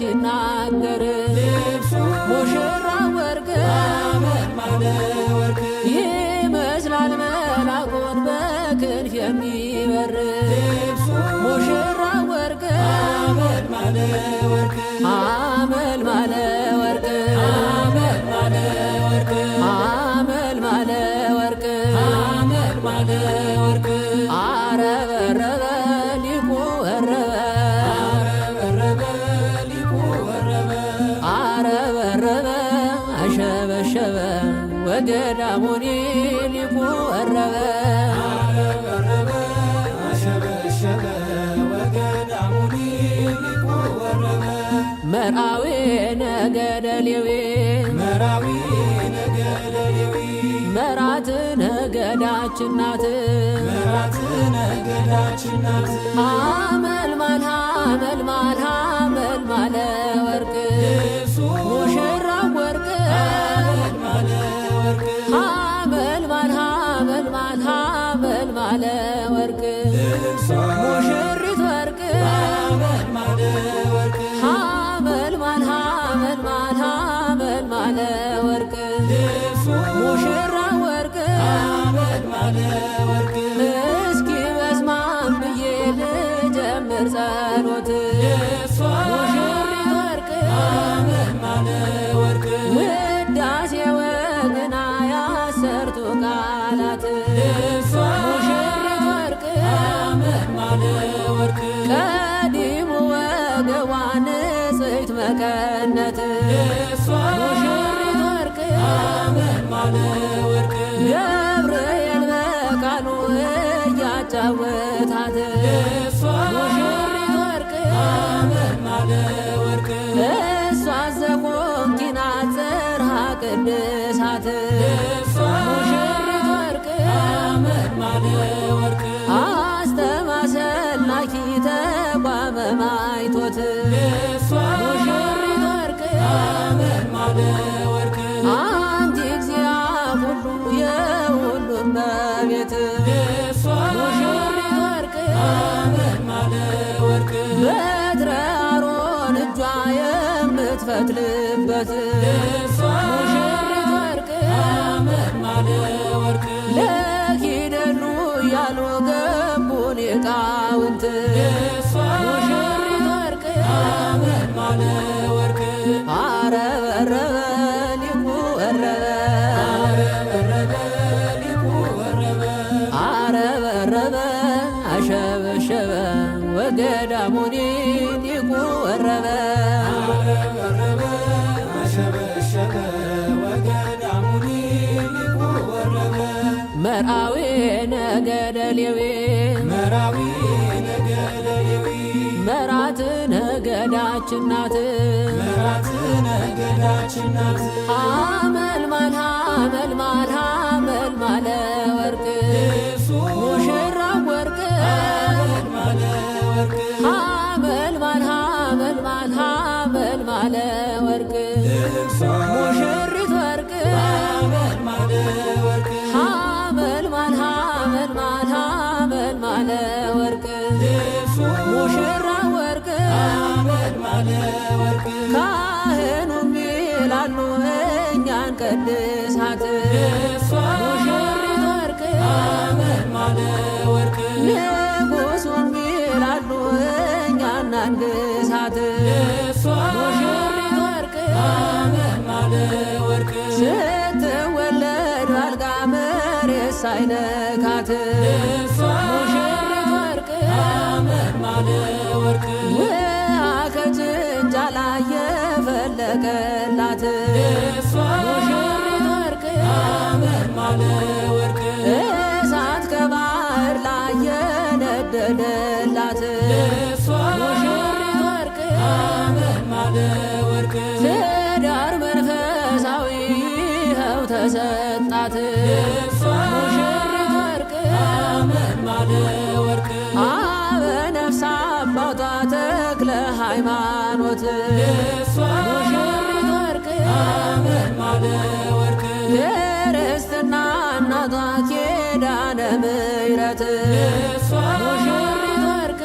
ሲናገር ሙሽራ ወርቅ ይመስላል መላኩን በክንፍ የሚበር ሙሽራ ወርቅ አመልማለ ወርቅ አመልማለ ወርቅ አመልማለ ወርቅ አረበረበ ሊቁ አረበረበ አሸበሸበ ወገዳሙኒ ሊቁ ወረበ መርአዊ ነገደ ሌዊ መራት ነገዳችን ናት አመልማል አመልማል አመልማለ ወርቅ ሙሽራ ወርቅ አመልማል አመልማል አመልማለ ወርቅ ሙሽሪት ወርቅ አመልማል አመልማል አመልማለ ወርቅ ሙሽራ ወርቅ እስኪ በስማም ብዬ ልጀምር ጸሎት ሙሽሪት ወርቅ ውዳሴ ወግና ያሰርቱ ቃላት ሙሽሪት ወርቅ ቀዲሙ ወገቧ ንጽሕት መቀነት ሙሽሪት ወርቅ ገብርኤል በቃሉ እያጫወታት ሙሽሪት ወርቅ እሷ ዘቆምቲና ጽርሐ ቅድሳት ሙሽሪት ወርቅ አስተማሰላኪ ተቋመ ማይቶት ሙሽሪት ወርቅ አንቲ እግዚአ ሁሉ የሁሉም እመቤት ሙሽሪት ወርቅ በትረ አሮን እጇ የምትፈትልበት ሙሽሪት ወርቅ ለኪደሉ ያሉ ገቡን ሊቃውንት ሙሽሪት ወርቅ አረበረበ ሊቁ አረበረበ አሸበሸበ ወገዳሙኒ ሊቁ ወረበ መርአዊ ነገደ ሌዊ መራት ነገዳችን ናት አመልማል አመልማል አመልማለ ወርቅ ሙሽራ ወርቅ አመልማል አመልማል አመልማለ ወርቅ ሙሽሪት ወርቅ አመልማል አመልማል አመልማለ ወርቅ ሙሽራ ወርቅ ካህኑም ይላሉ እኛን ቀድሳት ሙሽሪት ወርቅ ንጉሡም ይላሉ እኛን አንግሳት ሙሽሪት ወርቅ ስትወለድ አልጋ መሬት ሳይነካት ሙሽሪት ወርቅ ውሃ ከጭንጫ ላይ የፈለቀላት ሙሽሪት ወርቅ እሳት ከባህር ላይ የነደደላት ሙሽሪት ወርቅ ትዳር መንፈሳዊ ይኸው ተሰጣት ሙሽሪት ወርቅ አበነፍስ አባቷ ተክለ ሃይማኖት ሙሽሪት ወርቅ የርስትና እናቷ ኪዳነ ምሕረት ሙሽሪት ወርቅ